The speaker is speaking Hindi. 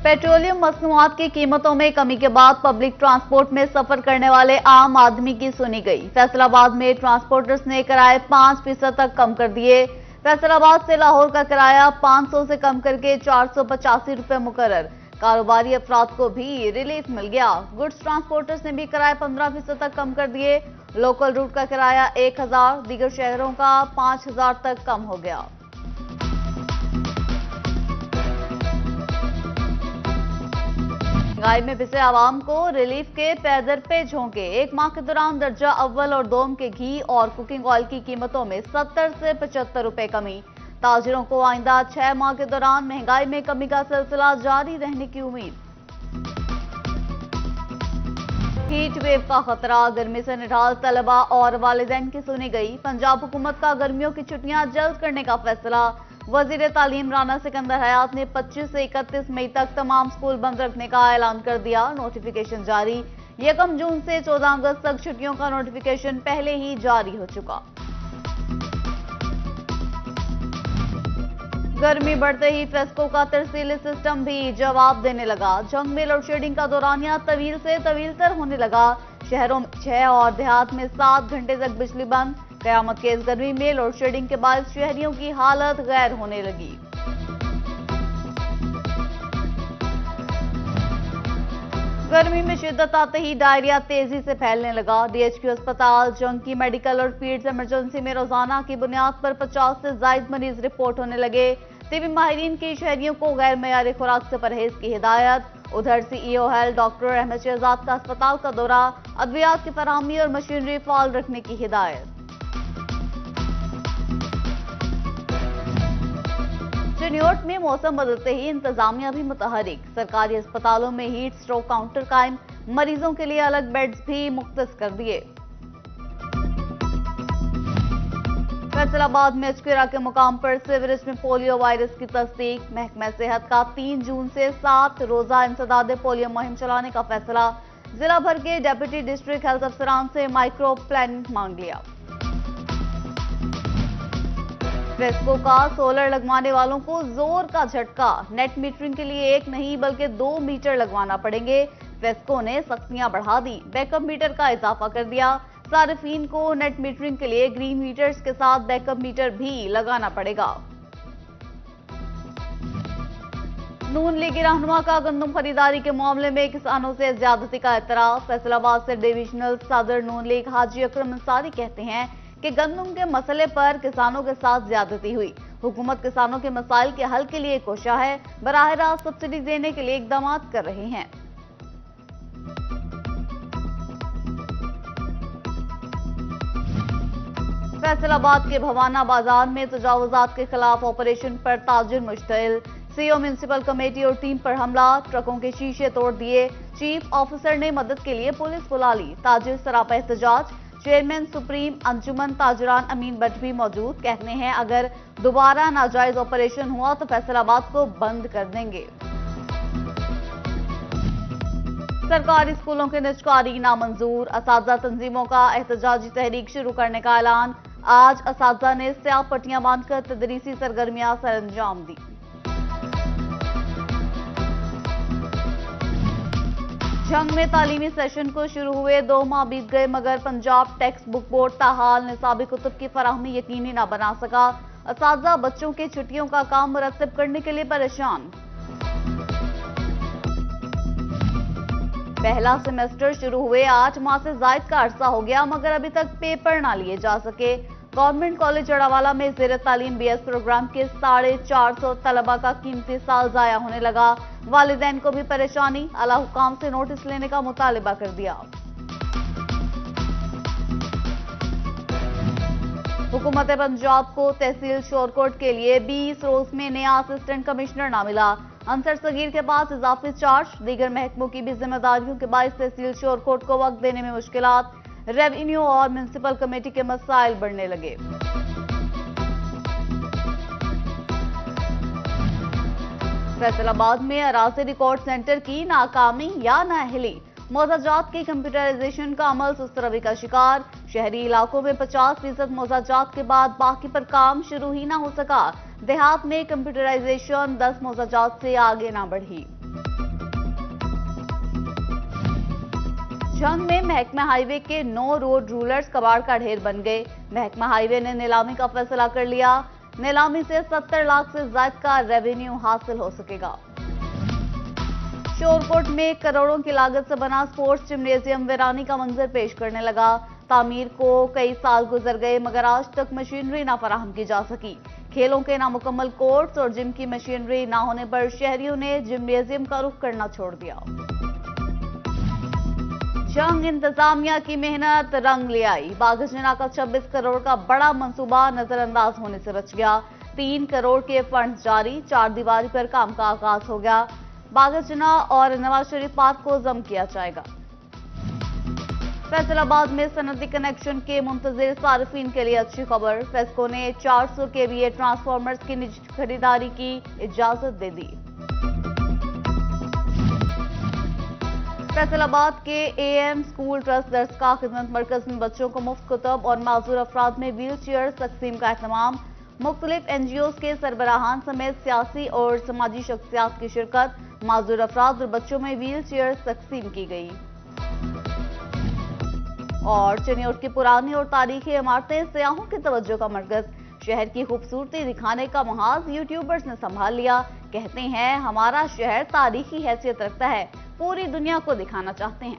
पेट्रोलियम मसनूआत की कीमतों में कमी के बाद पब्लिक ट्रांसपोर्ट में सफर करने वाले आम आदमी की सुनी गई। फैसलाबाद में ट्रांसपोर्टर्स ने किराए 5% तक कम कर दिए। फैसलाबाद से लाहौर का किराया 500 से कम करके 485 रुपए मुकर्रर। कारोबारी अफराद को भी रिलीफ मिल गया। गुड्स ट्रांसपोर्टर्स ने भी किराए 15% तक कम कर दिए। लोकल रूट का किराया 1000, दीगर शहरों का 5000 तक कम हो गया। महंगाई में पिसे आवाम को रिलीफ के पैदर पे झोंके। एक माह के दौरान दर्जा अव्वल और दोम के घी और कुकिंग ऑयल की कीमतों में 70 से 75 रुपए कमी। ताजिरों को आइंदा 6 माह के दौरान महंगाई में कमी का सिलसिला जारी रहने की उम्मीद। हीट वेव का खतरा, गर्मी से निढाल तलबा और वालिदैन की सुनी गई। पंजाब हुकूमत का गर्मियों की छुट्टियां जल्द करने का फैसला। वजीर तालीम राना सिकंदर हयात ने 25 से 31 मई तक तमाम स्कूल बंद रखने का ऐलान कर दिया। नोटिफिकेशन जारी। 1 जून से 14 अगस्त तक छुट्टियों का नोटिफिकेशन पहले ही जारी हो चुका। गर्मी बढ़ते ही फेस्को का तरसीली सिस्टम भी जवाब देने लगा। जंग में लोडशेडिंग का दौरानिया तवील से तवीलतर होने लगा। शहरों में 6 और देहात में 7 घंटे तक बिजली बंद। कयामत के इस गर्मी में लोडशेडिंग के बाद शहरियों की हालत गैर होने लगी। गर्मी में शिद्दत आते ही डायरिया तेजी से फैलने लगा। डीएचक्यू अस्पताल, जंग की मेडिकल और फीड्स इमरजेंसी में रोजाना की बुनियाद पर 50 से ज्यादा मरीज रिपोर्ट होने लगे। टीबी माहिरीन की शहरियों को गैर मयारी खुराक से परहेज की हिदायत। उधर CEO health doctor Ahmad Shahzad का अस्पताल का दौरा, अद्वियात की फराहमी और मशीनरी फाल रखने की हिदायत। चिन्योट में मौसम बदलते ही इंतजामिया भी मुतहरिक। सरकारी अस्पतालों में हीट स्ट्रोक काउंटर कायम। मरीजों के लिए अलग बेड्स भी मुख्तस कर दिए। फैसलाबाद में अचकेरा के मुकाम पर सीवरेज में पोलियो वायरस की तस्दीक। महकमा सेहत का 3 जून से 7 रोजा इंसदाद पोलियो मुहिम चलाने का फैसला। जिला भर के डेप्यूटी डिस्ट्रिक्ट हेल्थ अफसरान से माइक्रो प्लानिंग मांग लिया। फेस्को का सोलर लगवाने वालों को जोर का झटका। नेट मीटरिंग के लिए 1 नहीं बल्कि 2 मीटर लगवाना पड़ेंगे। फेस्को ने सख्तियां बढ़ा दी, बैकअप मीटर का इजाफा कर दिया। सार्फिन को नेट मीटरिंग के लिए ग्रीन मीटर्स के साथ बैकअप मीटर भी लगाना पड़ेगा। नून लीगी रहनुमा का गंदम खरीदारी के मामले में किसानों से ज्यादती का एतराज। फैसलाबाद से डिविजनल सदर नून लीग हाजी अकरम अंसारी कहते हैं कि गंदम के मसले पर किसानों के साथ ज्यादती हुई। हुकूमत किसानों के मसाइल के हल के लिए कोशा है। बराह रास्त सब्सिडी देने के लिए इकदाम कर रहे हैं। फैसलाबाद के भवाना बाजार में तजावुजात के खिलाफ ऑपरेशन पर ताजिर मुश्तइल। सीओ म्यूनिसिपल कमेटी और टीम पर हमला, ट्रकों के शीशे तोड़ दिए। चीफ ऑफिसर ने मदद के लिए पुलिस बुला ली। ताजिर सरापा एहतजाज। चेयरमैन सुप्रीम अंजुमन ताजरान अमीन भट्ट भी मौजूद। कहते हैं अगर दोबारा नाजायज ऑपरेशन हुआ तो फैसलाबाद को बंद कर देंगे। सरकारी स्कूलों के निजकारी नामंजूर। असातिज़ा तंजीमों का एहतजाजी तहरीक शुरू करने का ऐलान। आज असातिज़ा ने स्याह पट्टियां बांधकर तदरीसी सरगर्मियां सर अंजाम दी। जंग में तालीमी सेशन को शुरू हुए 2 माह बीत गए मगर पंजाब टेक्स्ट बुक बोर्ड ताहाल निसाबी कुतुब की फराहमी यकीनी न बना सका। असातिज़ा बच्चों की छुट्टियों का काम मुरत्तब करने के लिए परेशान। पहला सेमेस्टर शुरू हुए 8 माह से जायद का अरसा हो गया मगर अभी तक पेपर ना लिए जा सके। गवर्नमेंट कॉलेज जड़ावाला में ज़ेर तालीम BS प्रोग्राम के 450 तलबा का कीमती साल जाया होने लगा। वालिदैन को भी परेशानी। आला हुकाम से नोटिस लेने का मुतालिबा कर दिया। हुकूमत पंजाब को तहसील शोरकोट के लिए 20 रोज में नया असिस्टेंट कमिश्नर ना मिला। अंसर सगीर के पास इजाफी चार्ज। दीगर महकमों की भी जिम्मेदारियों के बायस तहसील शोरकोट को वक्त देने में मुश्किलात। रेवेन्यू और म्यूनिसिपल कमेटी के मसाइल बढ़ने लगे। फैसलाबाद में अराजी रिकॉर्ड सेंटर की नाकामी या नाअहली। मोजाजात की कंप्यूटराइजेशन का अमल सुस्तरवी का शिकार। शहरी इलाकों में 50% मोजाजात के बाद बाकी पर काम शुरू ही ना हो सका। देहात में कंप्यूटराइजेशन 10 मोजाजात से आगे ना बढ़ी। जंग में महकमा हाईवे के 9 रोड रूलर्स कबाड़ का ढेर बन गए। महकमा हाईवे ने नीलामी का फैसला कर लिया। नीलामी से 70 लाख से ज्यादा का रेवेन्यू हासिल हो सकेगा। शोरकोट में करोड़ों की लागत से बना स्पोर्ट्स जिम्नेजियम वीरानी का मंजर पेश करने लगा। तामीर को कई साल गुजर गए मगर आज तक मशीनरी ना फराहम की जा सकी। खेलों के नामुकम्मल कोर्ट्स और जिम की मशीनरी ना होने पर शहरियों ने जिम्नेजियम का रुख करना छोड़ दिया। जंग इंतजामिया की मेहनत रंग ले आई। बाघजना का 26 करोड़ का बड़ा मंसूबा नजरअंदाज होने से बच गया। 3 करोड़ के फंड जारी, 4 दीवारी पर काम का आगाज हो गया। बाघजना और नवाज शरीफ पार्क को जम किया जाएगा। फैसलाबाद में सनदी कनेक्शन के मुंतजिर सार्फिन के लिए अच्छी खबर। फेस्को ने 400 केवीए ट्रांसफार्मर्स की निजी खरीदारी की इजाजत दे दी। फैसलाबाद के एएम स्कूल ट्रस्ट दरसगाह खिदमत मरकज में बच्चों को मुफ्त कुतब और माजूर अफराद में व्हील चेयर तकसीम का एहतमाम। मुख्तलिफ एनजीओज के सरबराहान समेत सियासी और समाजी शख्सियात की शिरकत। माजूर अफराद और बच्चों में व्हील चेयर तकसीम की गई। और चिन्योट की पुरानी और तारीखी इमारतें सयाहों की तवज्जो का मरकज। शहर की खूबसूरती दिखाने का महाज यूट्यूबर्स ने संभाल लिया। कहते हैं हमारा शहर तारीखी हैसियत रखता है, पूरी दुनिया को दिखाना चाहते हैं।